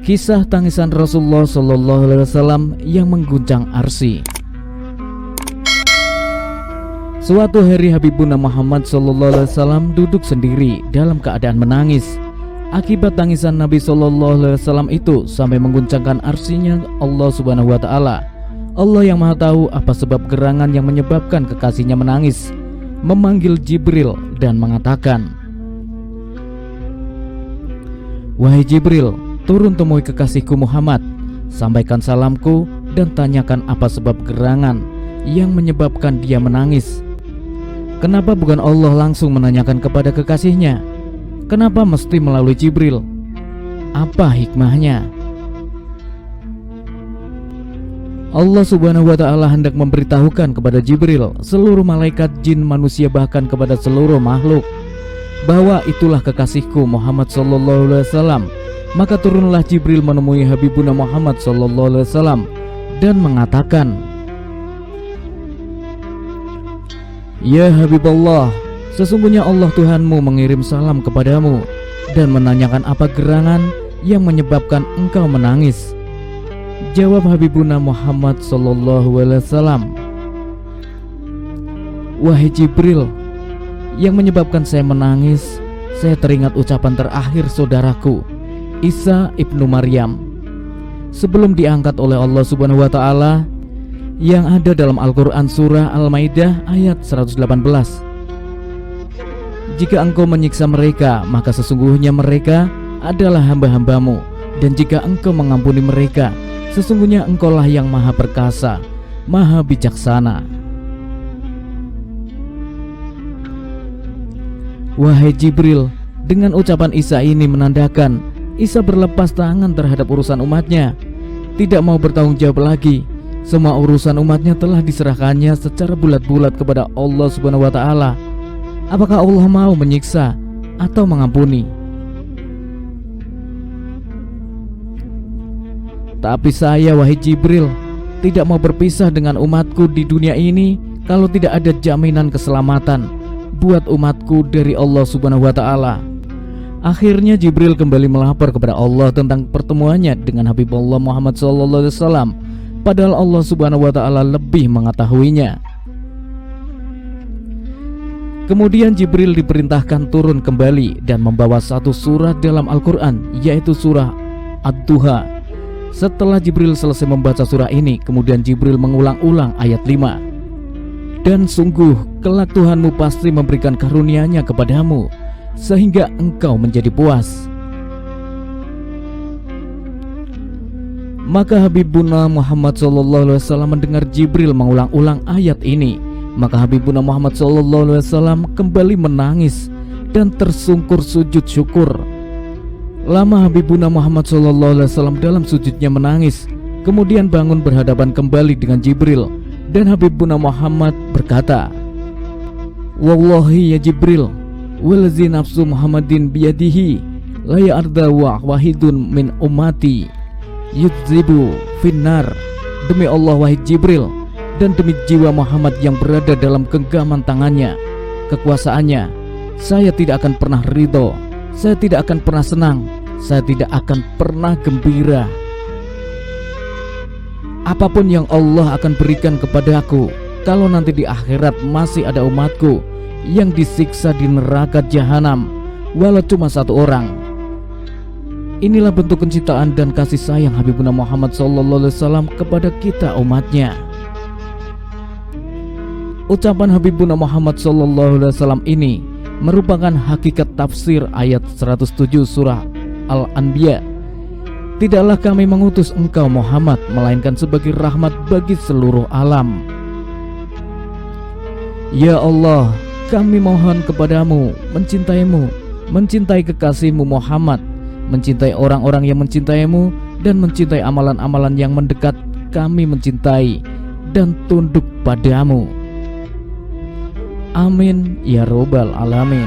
Kisah tangisan Rasulullah SAW yang mengguncang arsy. Suatu hari Habibuna Muhammad SAW duduk sendiri dalam keadaan menangis. Akibat tangisan Nabi SAW itu sampai mengguncangkan arsinya Allah Subhanahu wa Ta'ala. Allah yang Maha Tahu apa sebab gerangan yang menyebabkan kekasihnya menangis, memanggil Jibril dan mengatakan, "Wahai Jibril, turun temui kekasihku Muhammad, sampaikan salamku dan tanyakan apa sebab gerangan yang menyebabkan dia menangis." Kenapa bukan Allah langsung menanyakan kepada kekasihnya? Kenapa mesti melalui Jibril? Apa hikmahnya? Allah Subhanahu wa Ta'ala hendak memberitahukan kepada Jibril, seluruh malaikat, jin, manusia, bahkan kepada seluruh makhluk, bahwa itulah kekasihku Muhammad SAW. Maka turunlah Jibril menemui Habibuna Muhammad SAW dan mengatakan, "Ya Habibullah, sesungguhnya Allah Tuhanmu mengirim salam kepadamu dan menanyakan apa gerangan yang menyebabkan engkau menangis." Jawab Habibuna Muhammad SAW, "Wahai Jibril, yang menyebabkan saya menangis, saya teringat ucapan terakhir saudaraku Isa ibnu Maryam sebelum diangkat oleh Allah Subhanahu wa Ta'ala, yang ada dalam Al-Quran surah Al-Maidah ayat 118. Jika engkau menyiksa mereka, maka sesungguhnya mereka adalah hamba-hambamu, dan jika engkau mengampuni mereka, sesungguhnya engkaulah yang maha perkasa, maha bijaksana." Wahai Jibril, dengan ucapan Isa ini menandakan Isa berlepas tangan terhadap urusan umatnya, tidak mau bertanggung jawab lagi. Semua urusan umatnya telah diserahkannya secara bulat-bulat kepada Allah Subhanahu wa Ta'ala. Apakah Allah mau menyiksa atau mengampuni? Tapi saya, wahai Jibril, tidak mau berpisah dengan umatku di dunia ini kalau tidak ada jaminan keselamatan buat umatku dari Allah Subhanahu wa Ta'ala. Akhirnya Jibril kembali melapor kepada Allah tentang pertemuannya dengan Habibullah Muhammad SAW, padahal Allah Subhanahu wa Ta'ala lebih mengetahuinya. Kemudian Jibril diperintahkan turun kembali dan membawa satu surat dalam Al-Quran, yaitu surah Ad-Duha. Setelah Jibril selesai membaca surah ini, kemudian Jibril mengulang-ulang ayat 5. "Dan sungguh kelak Tuhanmu pasti memberikan karunia-Nya kepadamu, sehingga engkau menjadi puas." Maka Habibuna Muhammad SAW mendengar Jibril mengulang-ulang ayat ini. Maka Habibuna Muhammad SAW kembali menangis dan tersungkur sujud syukur. Lama Habibuna Muhammad SAW dalam sujudnya menangis, kemudian bangun berhadapan kembali dengan Jibril, dan Habibuna Muhammad berkata, "Wallahi ya Jibril, wallazi nafsu Muhammadin biyadihi, la ya'arda wahidun min ummati yudzibu finnar." Demi Allah, wahai Jibril, dan demi jiwa Muhammad yang berada dalam genggaman tangannya, kekuasaannya, saya tidak akan pernah ridho, saya tidak akan pernah senang, saya tidak akan pernah gembira. Apapun yang Allah akan berikan kepadaku kalau nanti di akhirat masih ada umatku yang disiksa di neraka jahanam, walau cuma satu orang. Inilah bentuk kecintaan dan kasih sayang Habibuna Muhammad SAW kepada kita umatnya. Ucapan Habibuna Muhammad SAW ini merupakan hakikat tafsir ayat 107 surah Al-Anbiya. "Tidaklah kami mengutus engkau Muhammad melainkan sebagai rahmat bagi seluruh alam." Ya Allah, kami mohon kepadamu, mencintaimu, mencintai kekasihmu Muhammad, mencintai orang-orang yang mencintaimu, dan mencintai amalan-amalan yang mendekat kami mencintai dan tunduk padamu. Amin ya robbal alamin.